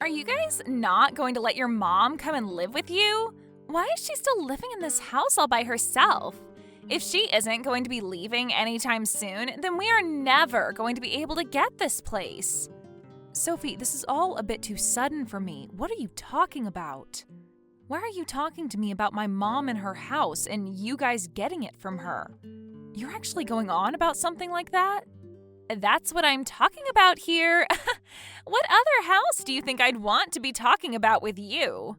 Are you guys not going to let your mom come and live with you? Why is she still living in this house all by herself? If she isn't going to be leaving anytime soon, then we are never going to be able to get this place. Sophie, this is all a bit too sudden for me. What are you talking about? Why are you talking to me about my mom and her house and you guys getting it from her? You're actually going on about something like that? That's what I'm talking about here. What other house do you think I'd want to be talking about with you?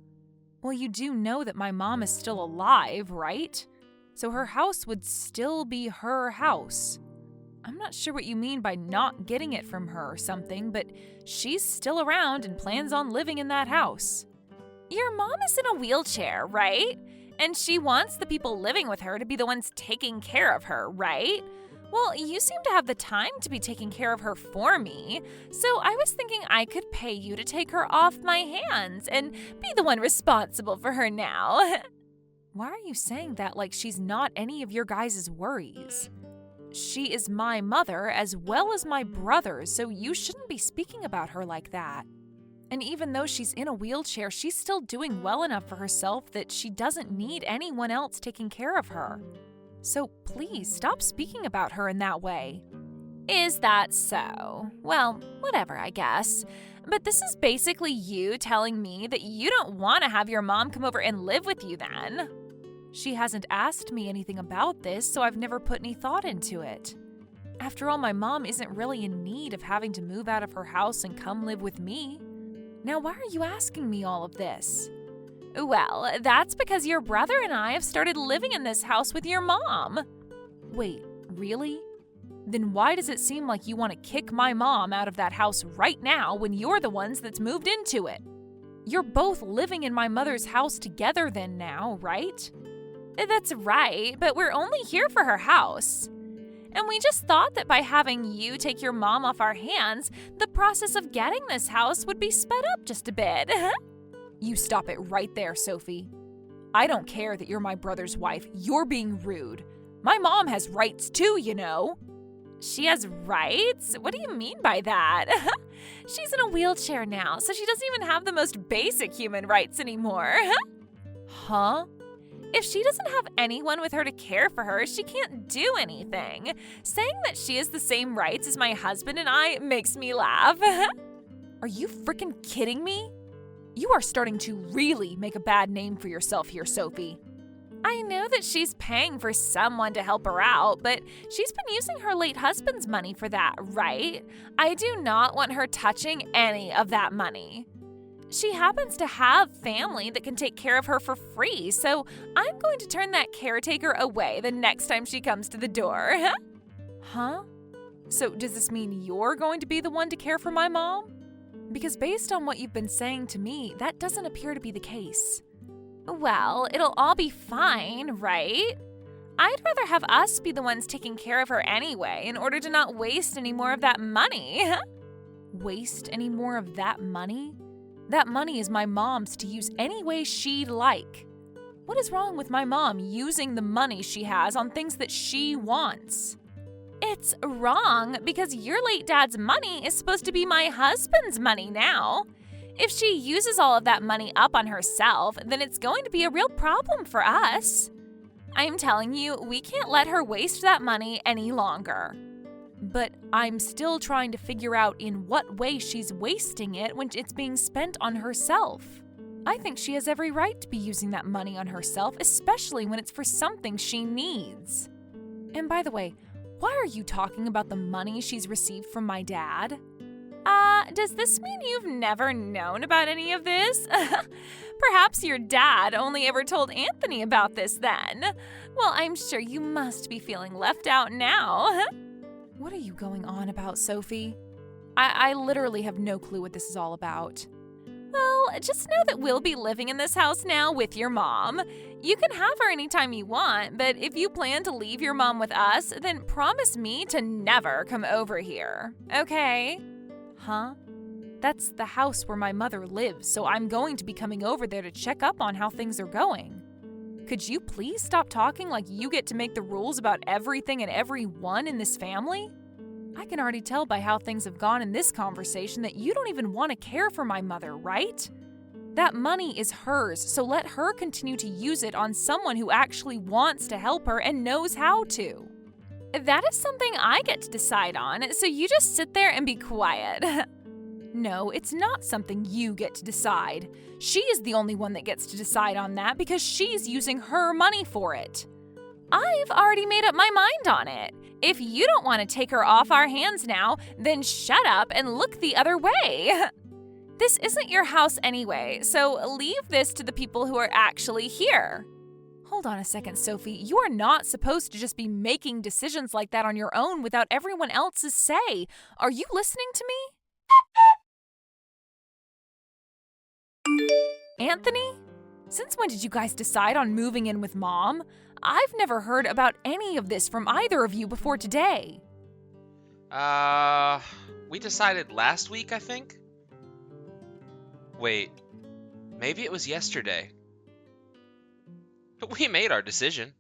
Well, you do know that my mom is still alive, right? So her house would still be her house. I'm not sure what you mean by not getting it from her or something, but she's still around and plans on living in that house. Your mom is in a wheelchair, right? And she wants the people living with her to be the ones taking care of her, right? Well, you seem to have the time to be taking care of her for me, so I was thinking I could pay you to take her off my hands and be the one responsible for her now. Why are you saying that like she's not any of your guys' worries? She is my mother as well as my brother's, so you shouldn't be speaking about her like that. And even though she's in a wheelchair, she's still doing well enough for herself that she doesn't need anyone else taking care of her. So please stop speaking about her in that way. Is that so? Well, whatever, I guess. But this is basically you telling me that you don't want to have your mom come over and live with you then. She hasn't asked me anything about this, so I've never put any thought into it. After all, my mom isn't really in need of having to move out of her house and come live with me. Now, why are you asking me all of this? Well, that's because your brother and I have started living in this house with your mom. Wait, really? Then why does it seem like you want to kick my mom out of that house right now when you're the ones that's moved into it? You're both living in my mother's house together then now, right? That's right, but we're only here for her house. And we just thought that by having you take your mom off our hands, the process of getting this house would be sped up just a bit. You stop it right there, Sophie. I don't care that you're my brother's wife. You're being rude. My mom has rights too, you know. She has rights? What do you mean by that? She's in a wheelchair now, so she doesn't even have the most basic human rights anymore. Huh? If she doesn't have anyone with her to care for her, she can't do anything. Saying that she has the same rights as my husband and I makes me laugh. Are you freaking kidding me? You are starting to really make a bad name for yourself here, Sophie. I know that she's paying for someone to help her out, but she's been using her late husband's money for that, right? I do not want her touching any of that money. She happens to have family that can take care of her for free, so I'm going to turn that caretaker away the next time she comes to the door. Huh? So does this mean you're going to be the one to care for my mom? Because based on what you've been saying to me, that doesn't appear to be the case. Well, it'll all be fine, right? I'd rather have us be the ones taking care of her anyway in order to not waste any more of that money. Waste any more of that money? That money is my mom's to use any way she'd like. What is wrong with my mom using the money she has on things that she wants? It's wrong because your late dad's money is supposed to be my husband's money now. If she uses all of that money up on herself, then it's going to be a real problem for us. I'm telling you, we can't let her waste that money any longer. But I'm still trying to figure out in what way she's wasting it when it's being spent on herself. I think she has every right to be using that money on herself, especially when it's for something she needs. And by the way, why are you talking about the money she's received from my dad? Does this mean you've never known about any of this? Perhaps your dad only ever told Anthony about this then. Well, I'm sure you must be feeling left out now. What are you going on about, Sophie? I literally have no clue what this is all about. Well, just know that we'll be living in this house now with your mom. You can have her anytime you want, but if you plan to leave your mom with us, then promise me to never come over here, okay? Huh? That's the house where my mother lives, so I'm going to be coming over there to check up on how things are going. Could you please stop talking like you get to make the rules about everything and everyone in this family? I can already tell by how things have gone in this conversation that you don't even want to care for my mother, right? That money is hers, so let her continue to use it on someone who actually wants to help her and knows how to. That is something I get to decide on, so you just sit there and be quiet. No, it's not something you get to decide. She is the only one that gets to decide on that because she's using her money for it. I've already made up my mind on it. If you don't want to take her off our hands now, then shut up and look the other way. This isn't your house anyway, so leave this to the people who are actually here. Hold on a second, Sophie. You are not supposed to just be making decisions like that on your own without everyone else's say. Are you listening to me? Anthony? Since when did you guys decide on moving in with Mom? I've never heard about any of this from either of you before today. We decided last week, I think? Wait, maybe it was yesterday. But we made our decision.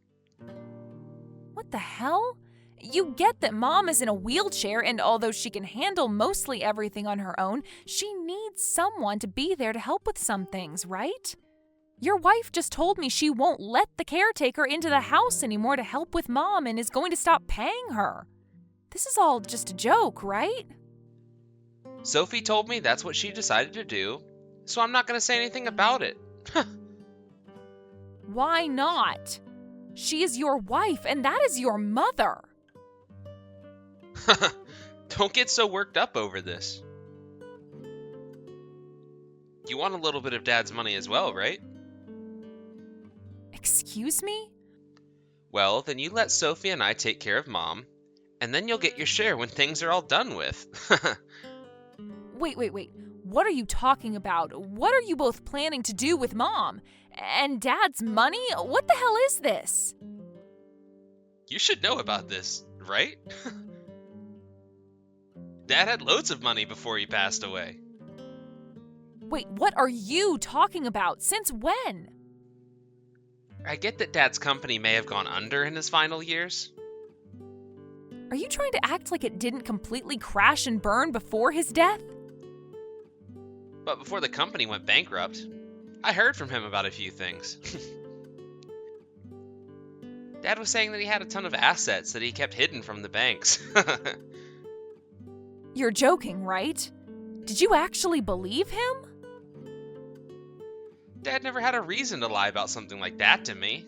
What the hell? You get that Mom is in a wheelchair, and although she can handle mostly everything on her own, she needs someone to be there to help with some things, right? Your wife just told me she won't let the caretaker into the house anymore to help with Mom and is going to stop paying her. This is all just a joke, right? Sophie told me that's what she decided to do, so I'm not going to say anything about it. Why not? She is your wife, and that is your mother. Don't get so worked up over this. You want a little bit of Dad's money as well, right? Excuse me? Well, then you let Sophie and I take care of Mom, and then you'll get your share when things are all done with. Wait. What are you talking about? What are you both planning to do with Mom? And Dad's money? What the hell is this? You should know about this, right? Dad had loads of money before he passed away. Wait, what are you talking about? Since when? I get that Dad's company may have gone under in his final years. Are you trying to act like it didn't completely crash and burn before his death? But before the company went bankrupt, I heard from him about a few things. Dad was saying that he had a ton of assets that he kept hidden from the banks. You're joking, right? Did you actually believe him? Dad never had a reason to lie about something like that to me.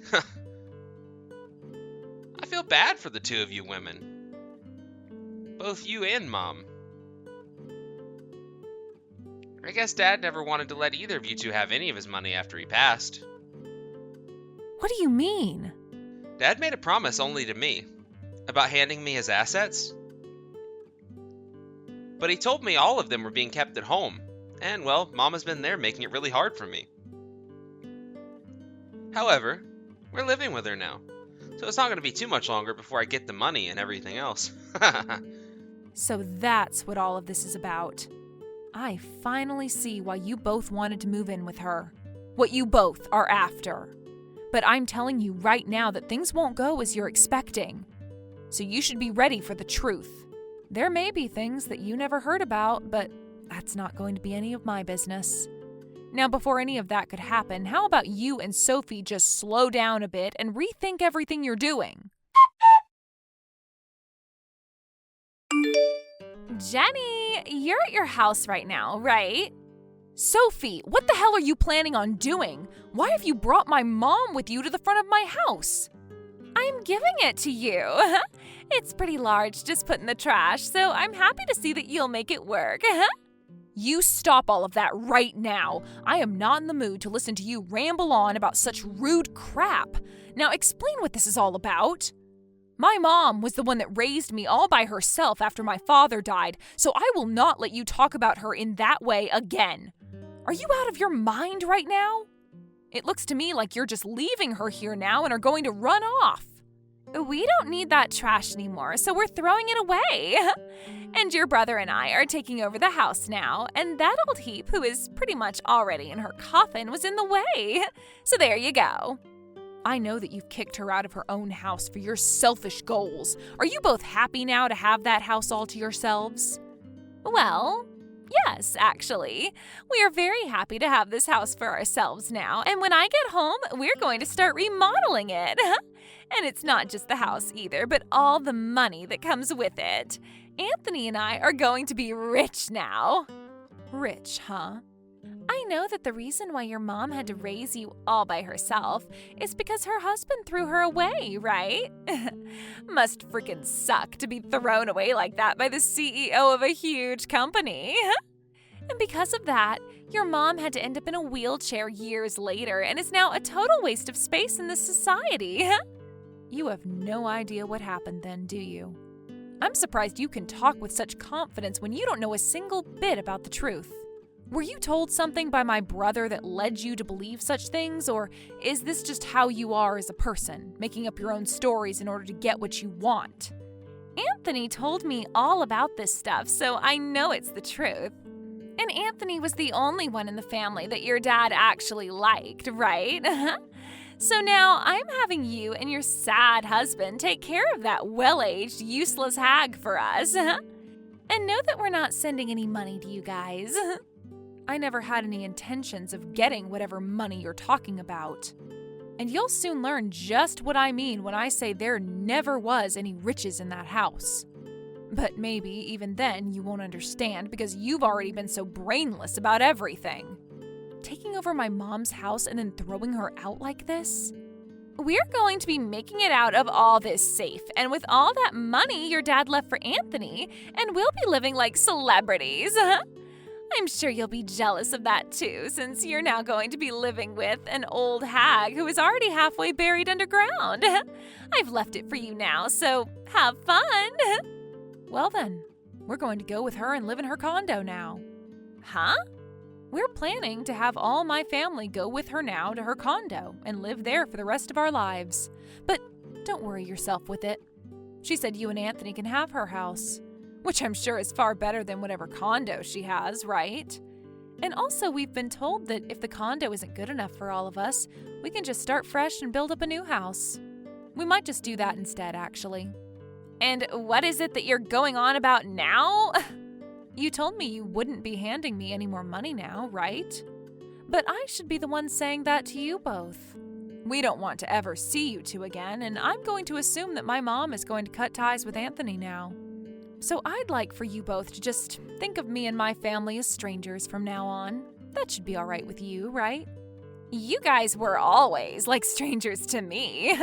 I feel bad for the two of you women. Both you and Mom. I guess Dad never wanted to let either of you two have any of his money after he passed. What do you mean? Dad made a promise only to me, about handing me his assets. But he told me all of them were being kept at home, and well, Mom has been there making it really hard for me. However, we're living with her now, so it's not going to be too much longer before I get the money and everything else. So that's what all of this is about. I finally see why you both wanted to move in with her. What you both are after. But I'm telling you right now that things won't go as you're expecting. So you should be ready for the truth. There may be things that you never heard about, but that's not going to be any of my business. Now, before any of that could happen, how about you and Sophie just slow down a bit and rethink everything you're doing? Jenny, you're at your house right now, right? Sophie, what the hell are you planning on doing? Why have you brought my mom with you to the front of my house? I'm giving it to you. It's pretty large, just put in the trash, so I'm happy to see that you'll make it work. You stop all of that right now. I am not in the mood to listen to you ramble on about such rude crap. Now explain what this is all about. My mom was the one that raised me all by herself after my father died, so I will not let you talk about her in that way again. Are you out of your mind right now? It looks to me like you're just leaving her here now and are going to run off. We don't need that trash anymore, so we're throwing it away. And your brother and I are taking over the house now, and that old heap, who is pretty much already in her coffin, was in the way. So there you go. I know that you've kicked her out of her own house for your selfish goals. Are you both happy now to have that house all to yourselves? Well, yes, actually. We are very happy to have this house for ourselves now, and when I get home, we're going to start remodeling it. And it's not just the house either, but all the money that comes with it. Anthony and I are going to be rich now. Rich, huh? I know that the reason why your mom had to raise you all by herself is because her husband threw her away, right? Must freaking suck to be thrown away like that by the CEO of a huge company. And because of that, your mom had to end up in a wheelchair years later and is now a total waste of space in this society. You have no idea what happened then, do you? I'm surprised you can talk with such confidence when you don't know a single bit about the truth. Were you told something by my brother that led you to believe such things, or is this just how you are as a person, making up your own stories in order to get what you want? Anthony told me all about this stuff, so I know it's the truth. And Anthony was the only one in the family that your dad actually liked, right? So now I'm having you and your sad husband take care of that well-aged, useless hag for us. And know that we're not sending any money to you guys. I never had any intentions of getting whatever money you're talking about. And you'll soon learn just what I mean when I say there never was any riches in that house. But maybe even then you won't understand because you've already been so brainless about everything. Taking over my mom's house and then throwing her out like this? We're going to be making it out of all this safe, and with all that money your dad left for Anthony, and we'll be living like celebrities. I'm sure you'll be jealous of that too, since you're now going to be living with an old hag who is already halfway buried underground. I've left it for you now, so have fun. Well then, we're going to go with her and live in her condo now. Huh? We're planning to have all my family go with her now to her condo and live there for the rest of our lives. But don't worry yourself with it. She said you and Anthony can have her house, which I'm sure is far better than whatever condo she has, right? And also we've been told that if the condo isn't good enough for all of us, we can just start fresh and build up a new house. We might just do that instead, actually. And what is it that you're going on about now? You told me you wouldn't be handing me any more money now, right? But I should be the one saying that to you both. We don't want to ever see you two again, and I'm going to assume that my mom is going to cut ties with Anthony now. So I'd like for you both to just think of me and my family as strangers from now on. That should be all right with you, right? You guys were always like strangers to me,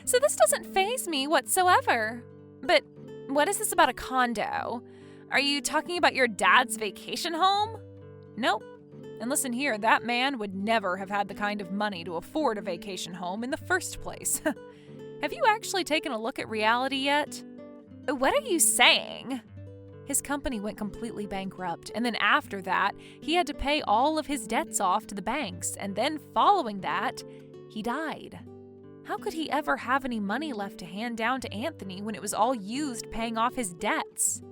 so this doesn't faze me whatsoever. But what is this about a condo? Are you talking about your dad's vacation home? Nope. And listen here, that man would never have had the kind of money to afford a vacation home in the first place. Have you actually taken a look at reality yet? What are you saying? His company went completely bankrupt, and then after that, he had to pay all of his debts off to the banks, and then following that, he died. How could he ever have any money left to hand down to Anthony when it was all used paying off his debts?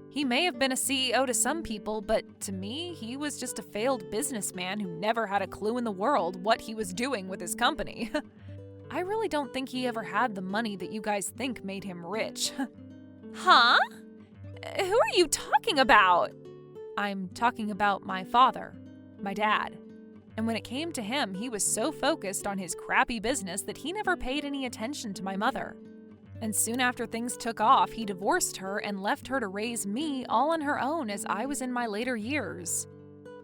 He may have been a CEO to some people, but to me, he was just a failed businessman who never had a clue in the world what he was doing with his company. I really don't think he ever had the money that you guys think made him rich. Huh? Who are you talking about? I'm talking about my father, my dad. And when it came to him, he was so focused on his crappy business that he never paid any attention to my mother. And soon after things took off, he divorced her and left her to raise me all on her own as I was in my later years.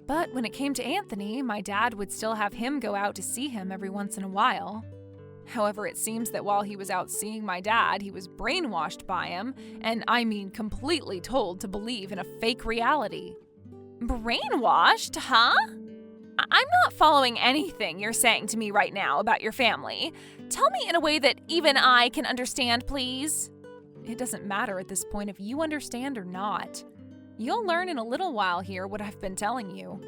But when it came to Anthony, my dad would still have him go out to see him every once in a while. However, it seems that while he was out seeing my dad, he was brainwashed by him, and I mean completely told to believe in a fake reality. Brainwashed, huh? I'm not following anything you're saying to me right now about your family. Tell me in a way that even I can understand, please. It doesn't matter at this point if you understand or not. You'll learn in a little while here what I've been telling you.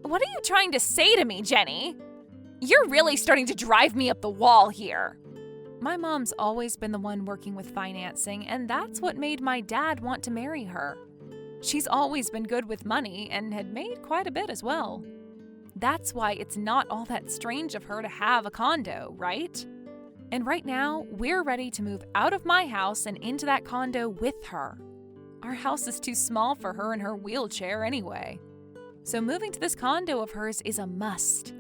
What are you trying to say to me, Jenny? You're really starting to drive me up the wall here. My mom's always been the one working with financing, and that's what made my dad want to marry her. She's always been good with money and had made quite a bit as well. That's why it's not all that strange of her to have a condo, right? And right now, we're ready to move out of my house and into that condo with her. Our house is too small for her in her wheelchair anyway. So moving to this condo of hers is a must.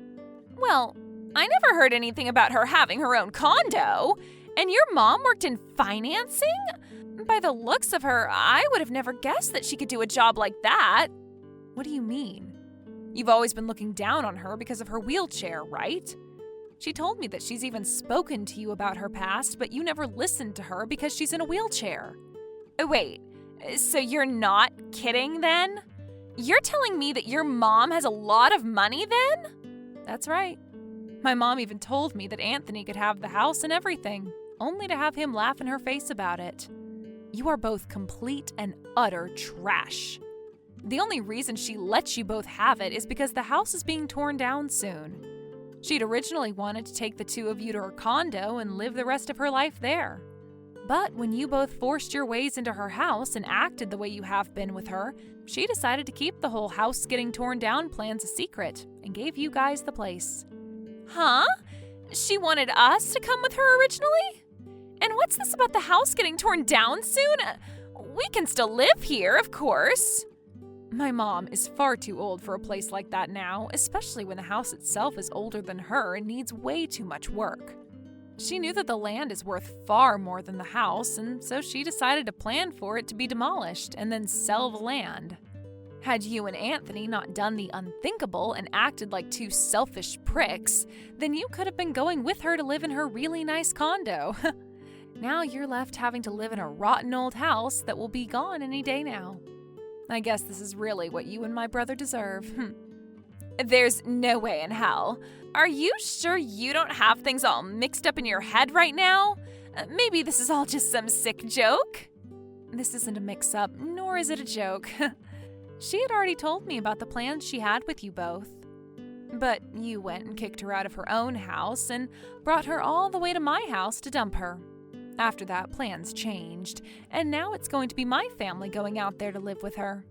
Well, I never heard anything about her having her own condo. And your mom worked in financing? By the looks of her, I would have never guessed that she could do a job like that. What do you mean? You've always been looking down on her because of her wheelchair, right? She told me that she's even spoken to you about her past, but you never listened to her because she's in a wheelchair. Wait, so you're not kidding then? You're telling me that your mom has a lot of money then? That's right. My mom even told me that Anthony could have the house and everything, only to have him laugh in her face about it. You are both complete and utter trash. The only reason she lets you both have it is because the house is being torn down soon. She'd originally wanted to take the two of you to her condo and live the rest of her life there. But when you both forced your ways into her house and acted the way you have been with her, she decided to keep the whole house getting torn down plans a secret and gave you guys the place. Huh? She wanted us to come with her originally? And what's this about the house getting torn down soon? We can still live here, of course. My mom is far too old for a place like that now, especially when the house itself is older than her and needs way too much work. She knew that the land is worth far more than the house, and so she decided to plan for it to be demolished and then sell the land. Had you and Anthony not done the unthinkable and acted like two selfish pricks, then you could have been going with her to live in her really nice condo. Now you're left having to live in a rotten old house that will be gone any day now. I guess this is really what you and my brother deserve. There's no way in hell. Are you sure you don't have things all mixed up in your head right now? Maybe this is all just some sick joke? This isn't a mix-up, nor is it a joke. She had already told me about the plans she had with you both. But you went and kicked her out of her own house and brought her all the way to my house to dump her. After that, plans changed, and now it's going to be my family going out there to live with her.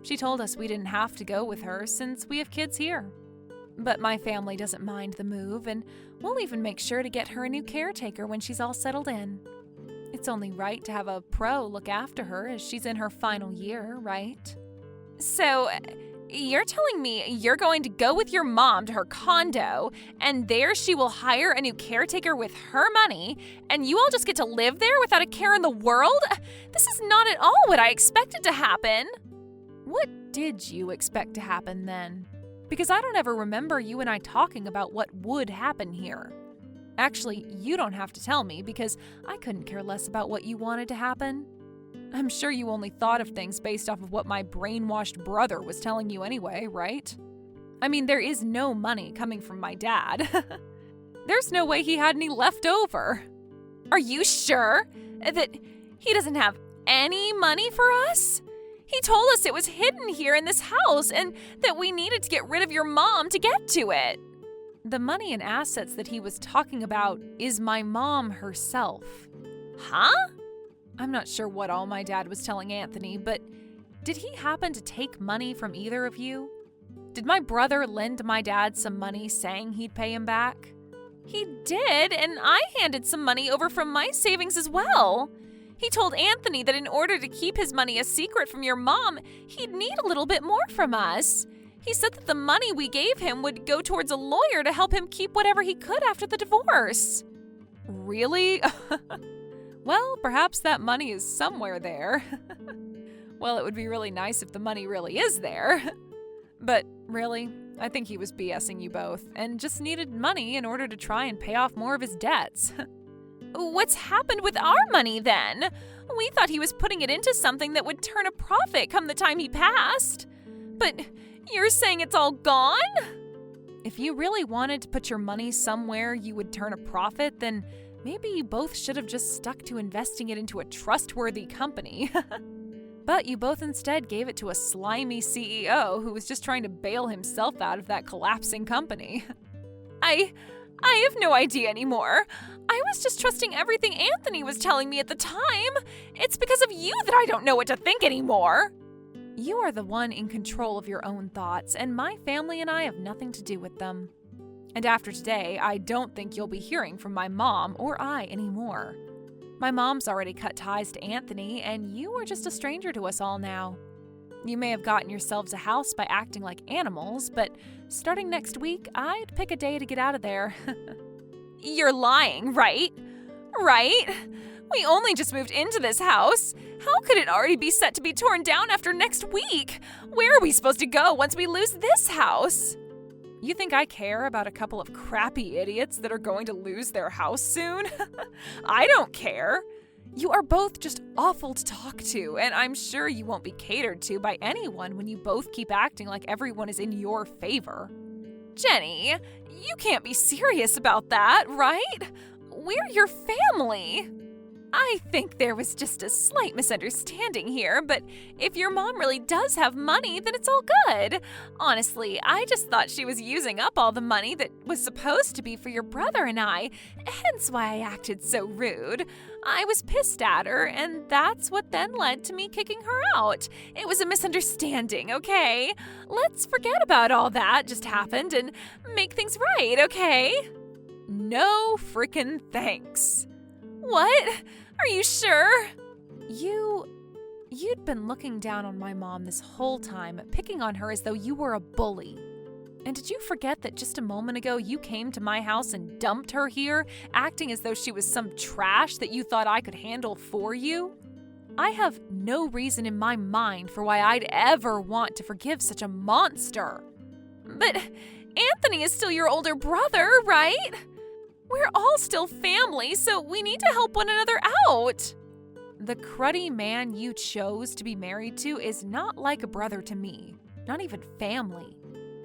She told us we didn't have to go with her since we have kids here. But my family doesn't mind the move, and we'll even make sure to get her a new caretaker when she's all settled in. It's only right to have a pro look after her as she's in her final year, right? So, you're telling me you're going to go with your mom to her condo, and there she will hire a new caretaker with her money, and you all just get to live there without a care in the world? This is not at all what I expected to happen. What did you expect to happen then? Because I don't ever remember you and I talking about what would happen here. Actually, you don't have to tell me because I couldn't care less about what you wanted to happen. I'm sure you only thought of things based off of what my brainwashed brother was telling you anyway, right? I mean, there is no money coming from my dad. There's no way he had any left over. Are you sure that he doesn't have any money for us? He told us it was hidden here in this house and that we needed to get rid of your mom to get to it. The money and assets that he was talking about is my mom herself. Huh? I'm not sure what all my dad was telling Anthony, but did he happen to take money from either of you? Did my brother lend my dad some money saying he'd pay him back? He did, and I handed some money over from my savings as well. He told Anthony that in order to keep his money a secret from your mom, he'd need a little bit more from us. He said that the money we gave him would go towards a lawyer to help him keep whatever he could after the divorce. Really? Well, perhaps that money is somewhere there. Well, it would be really nice if the money really is there. But really, I think he was BSing you both and just needed money in order to try and pay off more of his debts. What's happened with our money then? We thought he was putting it into something that would turn a profit come the time he passed. But you're saying it's all gone? If you really wanted to put your money somewhere you would turn a profit, then maybe you both should have just stuck to investing it into a trustworthy company. But you both instead gave it to a slimy CEO who was just trying to bail himself out of that collapsing company. I have no idea anymore. I was just trusting everything Anthony was telling me at the time. It's because of you that I don't know what to think anymore. You are the one in control of your own thoughts, and my family and I have nothing to do with them. And after today, I don't think you'll be hearing from my mom or I anymore. My mom's already cut ties to Anthony, and you are just a stranger to us all now. You may have gotten yourselves a house by acting like animals, but starting next week, I'd pick a day to get out of there. You're lying, right? Right? We only just moved into this house. How could it already be set to be torn down after next week? Where are we supposed to go once we lose this house? You think I care about a couple of crappy idiots that are going to lose their house soon? I don't care. You are both just awful to talk to, and I'm sure you won't be catered to by anyone when you both keep acting like everyone is in your favor. Jenny, you can't be serious about that, right? We're your family. I think there was just a slight misunderstanding here, but if your mom really does have money, then it's all good. Honestly, I just thought she was using up all the money that was supposed to be for your brother and I, hence why I acted so rude. I was pissed at her, and that's what then led to me kicking her out. It was a misunderstanding, okay? Let's forget about all that just happened and make things right, okay? No frickin' thanks. What? Are you sure? You'd been looking down on my mom this whole time, picking on her as though you were a bully. And did you forget that just a moment ago you came to my house and dumped her here, acting as though she was some trash that you thought I could handle for you? I have no reason in my mind for why I'd ever want to forgive such a monster. But Anthony is still your older brother, right? We're all still family, so we need to help one another out. The cruddy man you chose to be married to is not like a brother to me, not even family.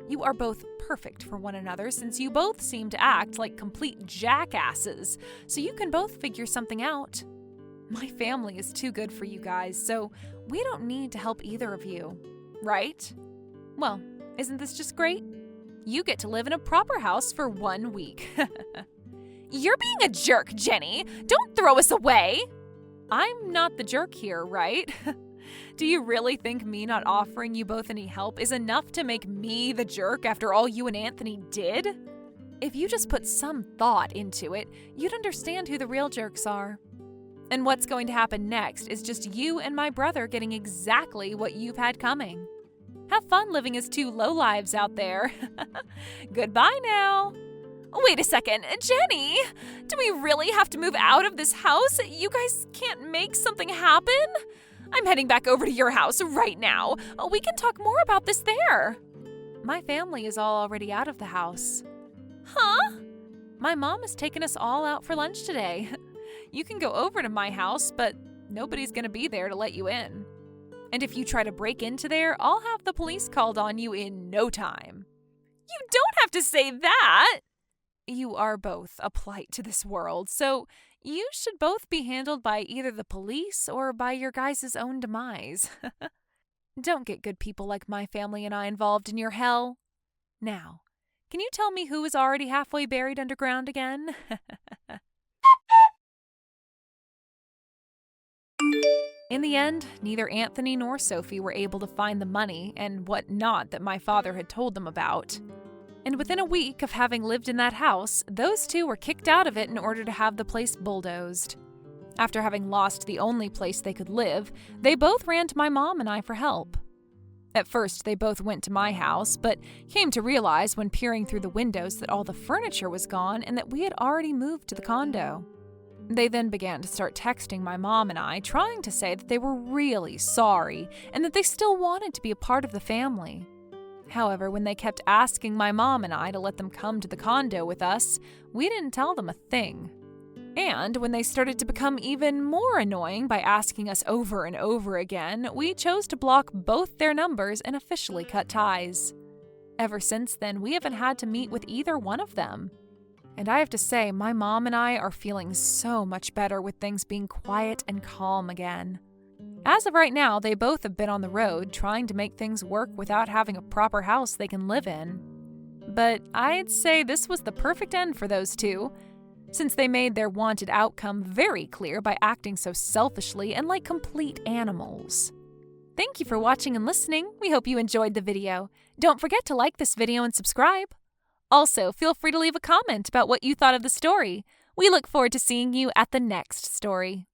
You are both perfect for one another since you both seem to act like complete jackasses, so you can both figure something out. My family is too good for you guys, so we don't need to help either of you, right? Well, isn't this just great? You get to live in a proper house for 1 week. You're being a jerk, Jenny. Don't throw us away. I'm not the jerk here, right? Do you really think me not offering you both any help is enough to make me the jerk after all you and Anthony did? If you just put some thought into it, you'd understand who the real jerks are. And what's going to happen next is just you and my brother getting exactly what you've had coming. Have fun living as two lowlives out there. Goodbye now. Wait a second, Jenny! Do we really have to move out of this house? You guys can't make something happen? I'm heading back over to your house right now. We can talk more about this there. My family is all already out of the house. Huh? My mom has taken us all out for lunch today. You can go over to my house, but nobody's going to be there to let you in. And if you try to break into there, I'll have the police called on you in no time. You don't have to say that! You are both a plight to this world, so you should both be handled by either the police or by your guys' own demise. Don't get good people like my family and I involved in your hell. Now, can you tell me who is already halfway buried underground again? In the end, neither Anthony nor Sophie were able to find the money and what not that my father had told them about. And within a week of having lived in that house, those two were kicked out of it in order to have the place bulldozed. After having lost the only place they could live, they both ran to my mom and I for help. At first, they both went to my house, but came to realize when peering through the windows that all the furniture was gone and that we had already moved to the condo. They then began to start texting my mom and I, trying to say that they were really sorry and that they still wanted to be a part of the family. However, when they kept asking my mom and I to let them come to the condo with us, we didn't tell them a thing. And when they started to become even more annoying by asking us over and over again, we chose to block both their numbers and officially cut ties. Ever since then, we haven't had to meet with either one of them. And I have to say, my mom and I are feeling so much better with things being quiet and calm again. As of right now, they both have been on the road trying to make things work without having a proper house they can live in. But I'd say this was the perfect end for those two, since they made their wanted outcome very clear by acting so selfishly and like complete animals. Thank you for watching and listening. We hope you enjoyed the video. Don't forget to like this video and subscribe. Also, feel free to leave a comment about what you thought of the story. We look forward to seeing you at the next story.